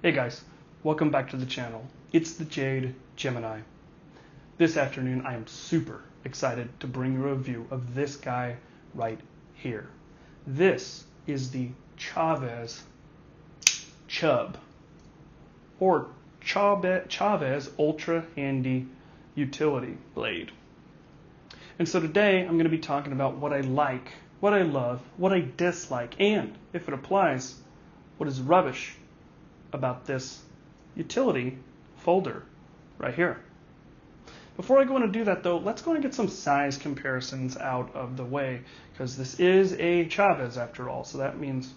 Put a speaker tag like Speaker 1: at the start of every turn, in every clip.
Speaker 1: Hey guys, welcome back to the channel. It's the Jade Gemini. This afternoon I am super excited to bring you a review of this guy right here. This is the Chavez CHUB, or Chavez Ultra Handy Utility Blade. And so today I'm going to be talking about what I like, what I love, what I dislike, and if it applies, what is rubbish about this utility folder right here. Before I go in and do that though, let's go and get some size comparisons out of the way, because this is a Chavez after all, so that means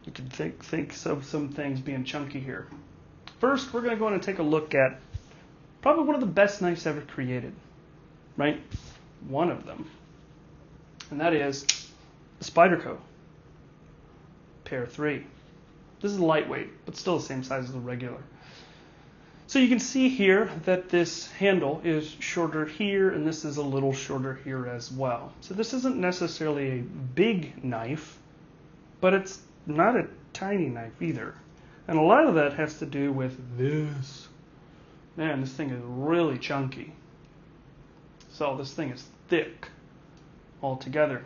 Speaker 1: you can think of some things being chunky here. First, we're going to go in and take a look at probably one of the best knives ever created, right? One of them, and that is the Spyderco Pair 3. This is lightweight, but still the same size as the regular. So you can see here that this handle is shorter here, and this is a little shorter here as well. So this isn't necessarily a big knife, but it's not a tiny knife either. And a lot of that has to do with this. Man, this thing is really chunky. So this thing is thick altogether.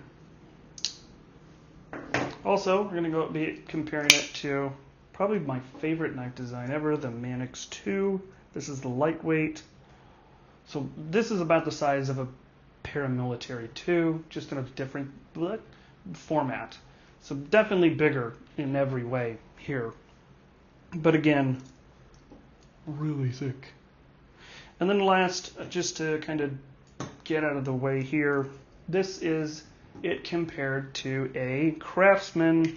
Speaker 1: Also, we're going to be comparing it to probably my favorite knife design ever, the Manix 2. This is the lightweight. So this is about the size of a paramilitary 2, just in a different format. So definitely bigger in every way here. But again, really thick. And then last, just to kind of get out of the way here, this is it compared to a Craftsman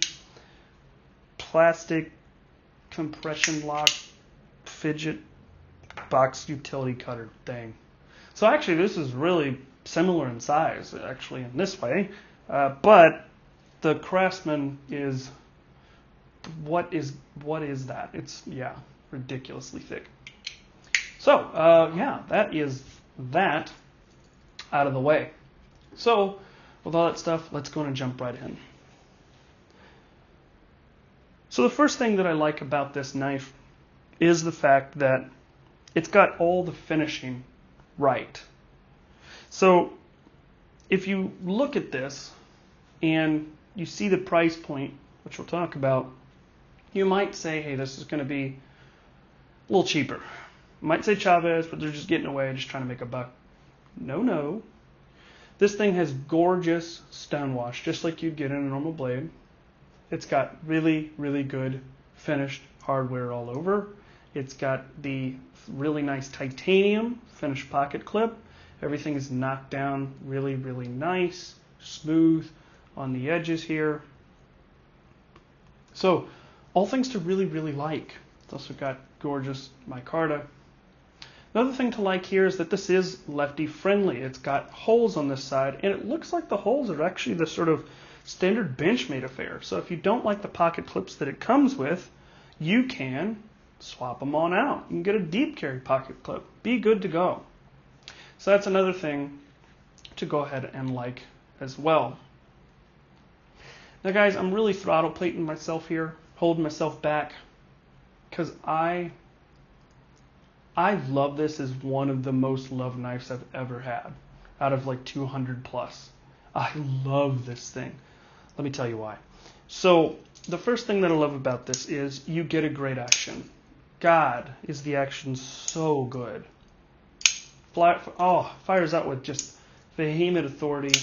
Speaker 1: plastic compression lock fidget box utility cutter thing. So actually this is really similar in size actually in this way, but the Craftsman is what is that? It's ridiculously thick. So that is that out of the way. So with all that stuff, let's go and jump right in. So the first thing that I like about this knife is the fact that it's got all the finishing right. So if you look at this and you see the price point, which we'll talk about, you might say, hey, this is going to be a little cheaper. You might say Chavez, but they're just getting away, just trying to make a buck. No. This thing has gorgeous stonewash, just like you'd get in a normal blade. It's got really, really good finished hardware all over. It's got the really nice titanium finished pocket clip. Everything is knocked down really, really nice, smooth on the edges here. So all things to really, really like. It's also got gorgeous micarta. Another thing to like here is that this is lefty friendly. It's got holes on this side, and it looks like the holes are actually the sort of standard Benchmade affair. So if you don't like the pocket clips that it comes with, you can swap them on out. You can get a deep carry pocket clip. Be good to go. So that's another thing to go ahead and like as well. Now guys, I'm really throttle plating myself here, holding myself back, because I love this as one of the most loved knives I've ever had, out of like 200 plus. I love this thing. Let me tell you why. So the first thing that I love about this is you get a great action. God, is the action so good. Fires out with just vehement authority.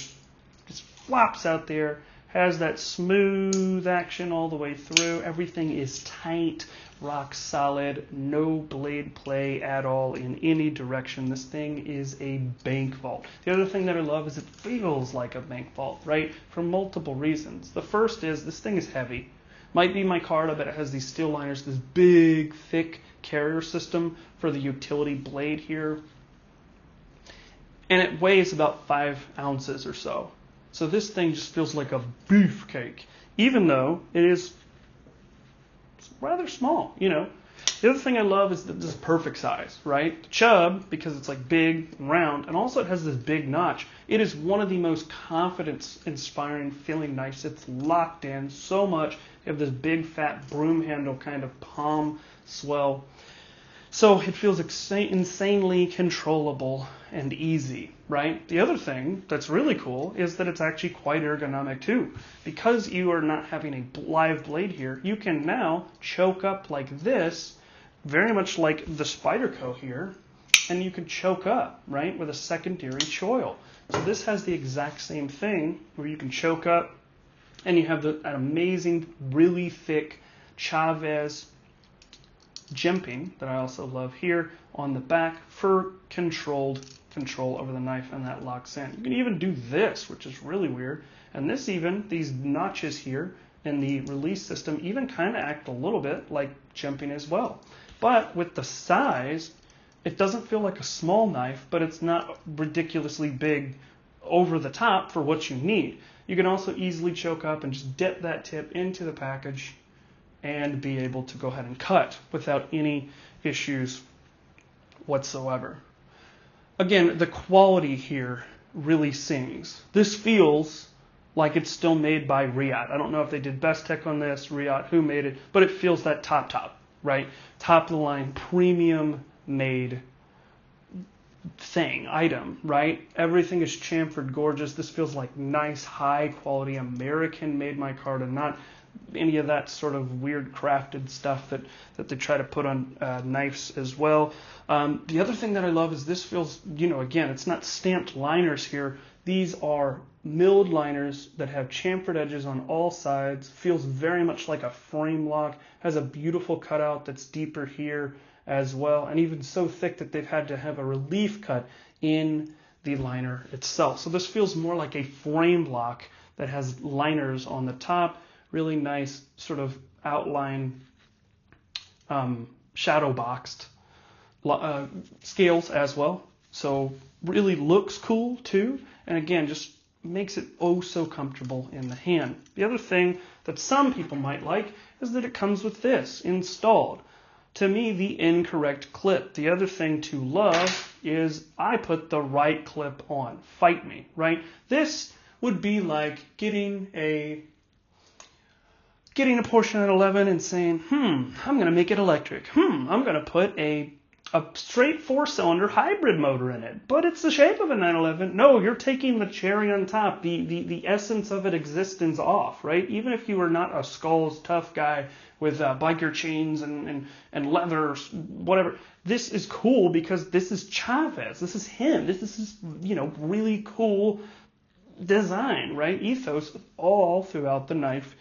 Speaker 1: Just flops out there. Has that smooth action all the way through. Everything is tight, rock solid, no blade play at all in any direction. This thing is a bank vault. The other thing that I love is it feels like a bank vault, right? For multiple reasons. The first is this thing is heavy. Might be micarta, but it has these steel liners, this big, thick carrier system for the utility blade here. And it weighs about 5 ounces or so. So this thing just feels like a beefcake, even though it is rather small, you know. The other thing I love is that this is perfect size, right? The Chub, because it's like big and round, and also it has this big notch. It is one of the most confidence-inspiring feeling knives. It's locked in so much. You have this big fat broom handle kind of palm swell. So it feels insanely controllable and easy, right? The other thing that's really cool is that it's actually quite ergonomic too. Because you are not having a live blade here, you can now choke up like this, very much like the Spyderco here, and you can choke up, right, with a secondary choil. So this has the exact same thing where you can choke up, and you have an amazing, really thick Chavez jimping that I also love here on the back for control over the knife, and that locks in. You can even do this, which is really weird. And these notches here in the release system even kind of act a little bit like jimping as well. But with the size, it doesn't feel like a small knife, but it's not ridiculously big over the top for what you need. You can also easily choke up and just dip that tip into the package and be able to go ahead and cut without any issues whatsoever. Again, the quality here really sings. This feels like it's still made by Riyadh. I don't know if they did Best Tech on this, Riyadh, who made it, but it feels that top, right? Top of the line, premium made item, right? Everything is chamfered gorgeous. This feels like nice, high quality American made micarta, not any of that sort of weird crafted stuff that they try to put on knives as well. The other thing that I love is this feels, again, it's not stamped liners here. These are milled liners that have chamfered edges on all sides. Feels very much like a frame lock. Has a beautiful cutout that's deeper here as well, and even so thick that they've had to have a relief cut in the liner itself. So this feels more like a frame lock that has liners on the top. Really nice sort of outline, shadow boxed scales as well. So really looks cool too. And again, just makes it oh so comfortable in the hand. The other thing that some people might like is that it comes with this installed. To me, the incorrect clip. The other thing to love is I put the right clip on. Fight me, right? This would be like getting a Porsche 911 and saying, I'm going to make it electric. I'm going to put a straight 4-cylinder hybrid motor in it. But it's the shape of a 911. No, you're taking the cherry on top, the essence of its existence off, right? Even if you were not a Skulls tough guy with biker chains and leather, whatever. This is cool because this is Chavez. This is him. This is really cool design, right? Ethos all throughout the knife.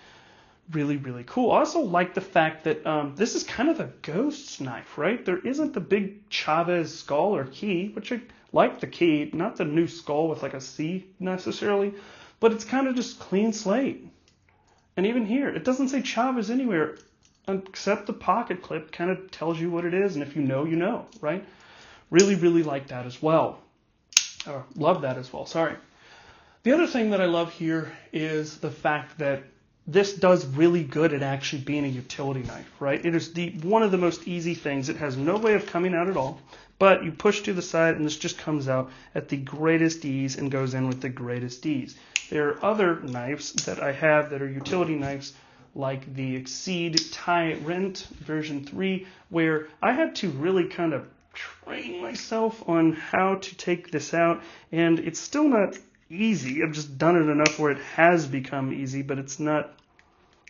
Speaker 1: Really, really cool. I also like the fact that this is kind of a ghost knife, right? There isn't the big Chavez skull or key, which I like the key, not the new skull with like a C necessarily, but it's kind of just clean slate. And even here, it doesn't say Chavez anywhere except the pocket clip kind of tells you what it is, and if you know, right? Really, really like that as well. Love that as well, sorry. The other thing that I love here is the fact that this does really good at actually being a utility knife, right? It is one of the most easy things. It has no way of coming out at all, but you push to the side and this just comes out at the greatest ease and goes in with the greatest ease. There are other knives that I have that are utility knives like the Exceed Tyrant version 3, where I had to really kind of train myself on how to take this out, and it's still not easy. I've just done it enough where it has become easy, but it's not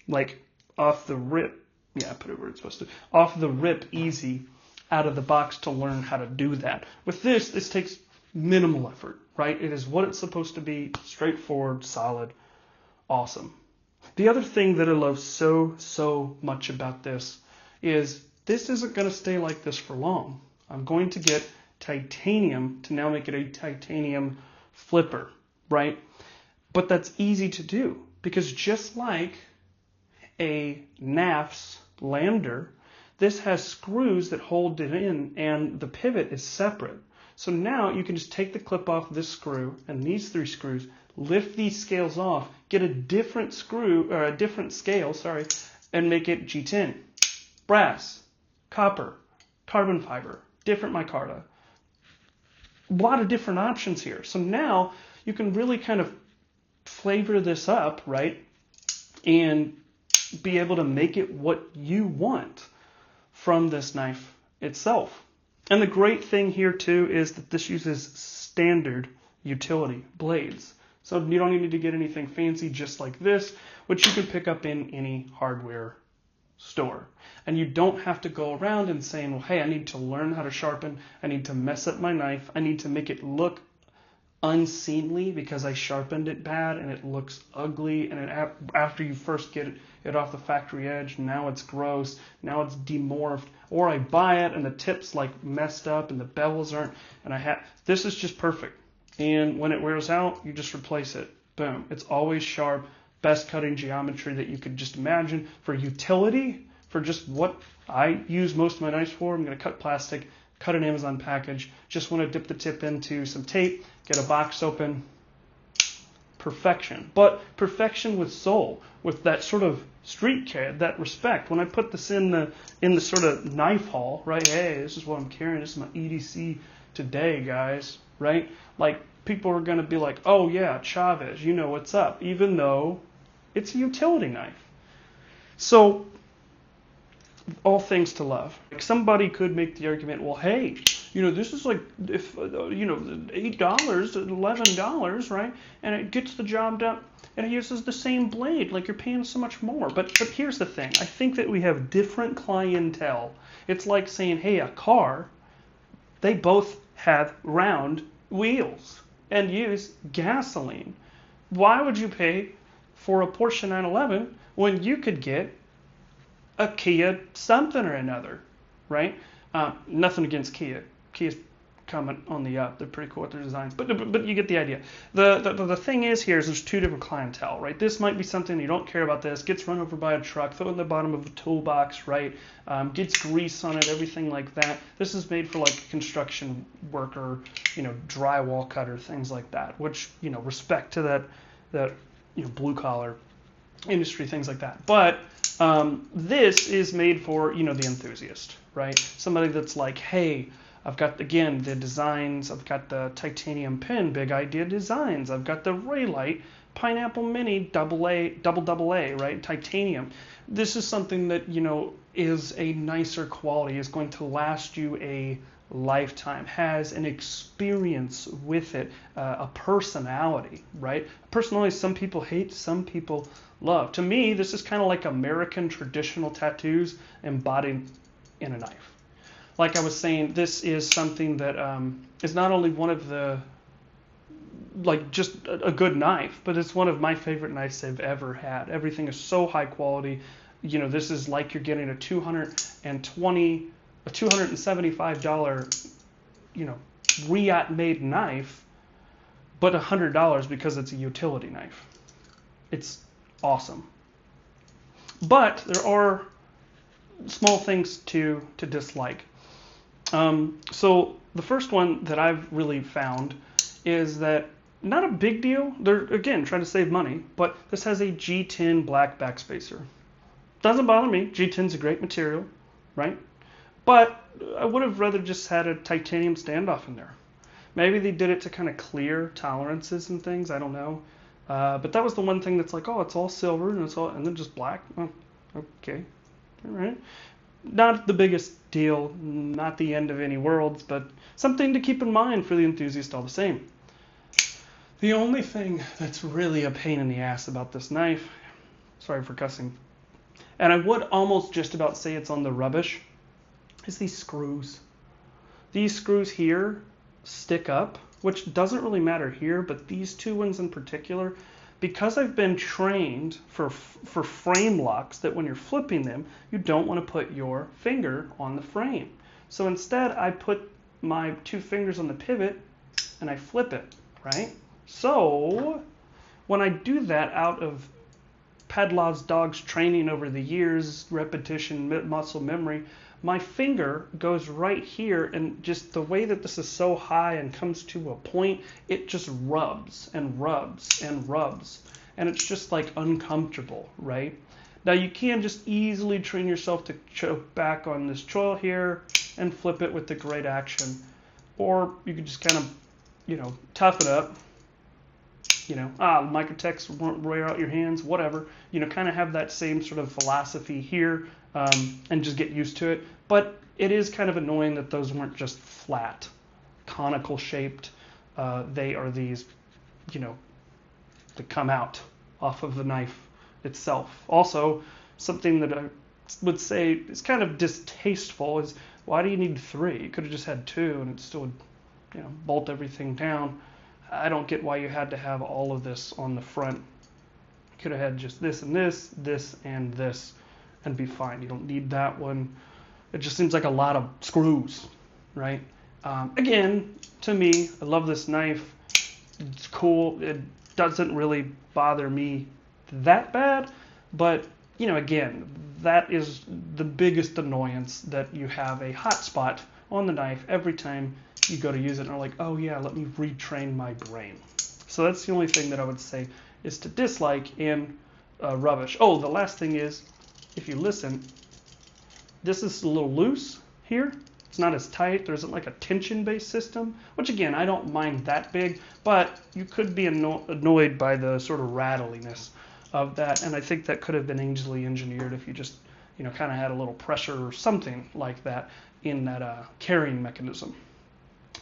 Speaker 1: like off the rip. Yeah, put it where it's supposed to. Off the rip easy out of the box to learn how to do that. With this takes minimal effort, right? It is what it's supposed to be, straightforward, solid, awesome. The other thing that I love so much about this is this isn't going to stay like this for long. I'm going to get titanium to now make it a titanium flipper, right? But that's easy to do because just like a NAFS lander, this has screws that hold it in and the pivot is separate. So now you can just take the clip off this screw and these 3 screws, lift these scales off, get a different screw or a different scale, and make it G10. Brass. copper, carbon fiber, different micarta. A lot of different options here. So now you can really kind of flavor this up, right? And be able to make it what you want from this knife itself. And the great thing here too is that this uses standard utility blades. So you don't need to get anything fancy, just like this, which you can pick up in any hardware store. And you don't have to go around and saying, well, hey, I need to learn how to sharpen. I need to mess up my knife. I need to make it look unseemly because I sharpened it bad and it looks ugly. And after you first get it off the factory edge, now it's gross. Now it's demorphed. Or I buy it and the tip's like messed up and the bevels aren't. And this is just perfect. And when it wears out, you just replace it. Boom. It's always sharp. Best cutting geometry that you could just imagine. For utility, for just what I use most of my knives for, I'm going to cut plastic, cut an Amazon package. Just want to dip the tip into some tape, get a box open. Perfection. But perfection with soul, with that sort of street cred, that respect. When I put this in the sort of knife haul, right? Hey, this is what I'm carrying. This is my EDC today, guys. Right? Like, people are going to be like, oh yeah, Chavez, you know what's up, even though it's a utility knife. So, all things to love. Like, somebody could make the argument, well, hey, this is like, if $8, $11, right? And it gets the job done, and it uses the same blade, like you're paying so much more. But here's the thing. I think that we have different clientele. It's like saying, hey, a car, they both have round wheels and use gasoline. Why would you pay for a Porsche 911 when you could get a Kia something or another, right? Nothing against Kia. Kia's coming on the up. They're pretty cool with their designs, but you get the idea. The thing is here is there's two different clientele, right? This might be something you don't care about. This gets run over by a truck, throw it in the bottom of a toolbox, right? Gets grease on it, everything like that. This is made for like a construction worker, drywall cutter, things like that. Which respect to that blue collar industry, things like that. But this is made for the enthusiast, right? Somebody that's like, hey, I've got, again, the designs. I've got the titanium pin, big idea designs. I've got the Raylight, Pineapple Mini, double A, right? Titanium. This is something that, is a nicer quality, is going to last you a lifetime, has an experience with it, a personality, right? Personality some people hate, some people love. To me, this is kind of like American traditional tattoos embodied in a knife. Like I was saying, this is something that is not only one of the, just a good knife, but it's one of my favorite knives I've ever had. Everything is so high quality. This is like you're getting a $275, Riot made knife, but $100 because it's a utility knife. It's awesome. But there are small things to dislike. So the first one that I've really found is that not a big deal. They're, again, trying to save money, but this has a G10 black backspacer. Doesn't bother me. G10's a great material, right? But I would have rather just had a titanium standoff in there. Maybe they did it to kind of clear tolerances and things. I don't know. But that was the one thing that's like, oh, it's all silver and then just black. Oh, okay. All right. Not the biggest deal, not the end of any worlds, but something to keep in mind for the enthusiast all the same. The only thing that's really a pain in the ass about this knife, sorry for cussing, and I would almost just about say it's on the rubbish, is these screws. These screws here stick up, which doesn't really matter here, but these two ones in particular, because I've been trained for frame locks that when you're flipping them, you don't want to put your finger on the frame. So instead, I put my two fingers on the pivot and I flip it, right? So when I do that out of Pavlov's dog's training over the years, repetition, muscle memory, my finger goes right here, and just the way that this is so high and comes to a point, it just rubs and rubs and rubs. And it's just like uncomfortable, right? Now you can just easily train yourself to choke back on this choil here and flip it with the great action. Or you could just kind of, tough it up. Microtex won't wear out your hands, whatever. Kind of have that same sort of philosophy here and just get used to it. But it is kind of annoying that those weren't just flat, conical shaped. They are these, that come out off of the knife itself. Also, something that I would say is kind of distasteful is, why do you need 3? You could have just had 2 and it still would, bolt everything down. I don't get why you had to have all of this on the front. You could have had just this and this, this and this, and be fine. You don't need that one. It just seems like a lot of screws, right? Again, to me, I love this knife. It's cool. It doesn't really bother me that bad, but again, that is the biggest annoyance, that you have a hot spot on the knife every time you go to use it and are like, oh yeah, let me retrain my brain. So that's the only thing that I would say is to dislike and rubbish. Oh, the last thing is, if you listen, this is a little loose here. It's not as tight. There isn't like a tension-based system, which again, I don't mind that big, but you could be annoyed by the sort of rattliness of that, and I think that could have been easily engineered if you just, kind of had a little pressure or something like that in that carrying mechanism.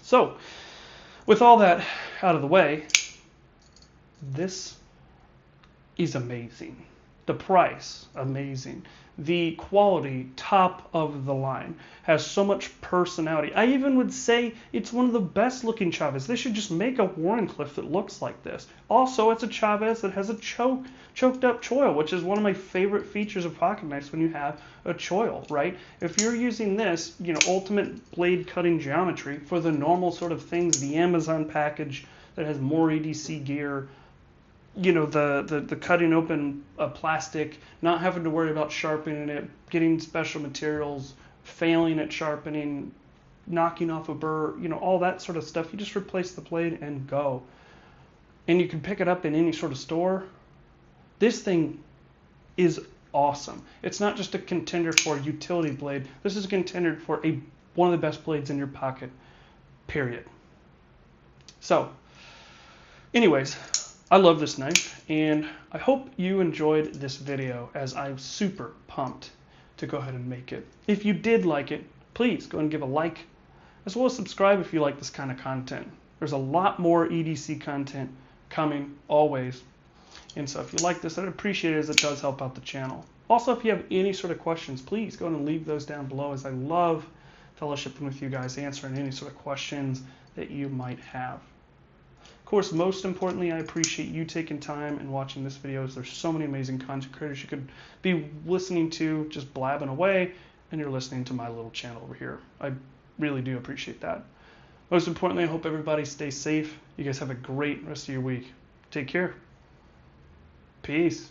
Speaker 1: So, with all that out of the way, this is amazing. The price, amazing. The quality, top of the line. Has so much personality. I even would say it's one of the best looking Chavez. They should just make a Wharncliffe that looks like this. Also, it's a Chavez that has a choked up choil, which is one of my favorite features of pocket knives when you have a choil, right? If you're using this, ultimate blade cutting geometry for the normal sort of things, the Amazon package that has more EDC gear, the cutting open plastic, not having to worry about sharpening it, getting special materials, failing at sharpening, knocking off a burr, all that sort of stuff. You just replace the blade and go. And you can pick it up in any sort of store. This thing is awesome. It's not just a contender for a utility blade. This is a contender for one of the best blades in your pocket, period. So, anyways, I love this knife, and I hope you enjoyed this video, as I'm super pumped to go ahead and make it. If you did like it, please go and give a like, as well as subscribe if you like this kind of content. There's a lot more EDC content coming, always. And so if you like this, I'd appreciate it, as it does help out the channel. Also, if you have any sort of questions, please go and leave those down below, as I love fellowshipping with you guys, answering any sort of questions that you might have. Of course, most importantly, I appreciate you taking time and watching this video, as there's so many amazing content creators you could be listening to, just blabbing away, and you're listening to my little channel over here. I really do appreciate that. Most importantly, I hope everybody stays safe. You guys have a great rest of your week. Take care. Peace.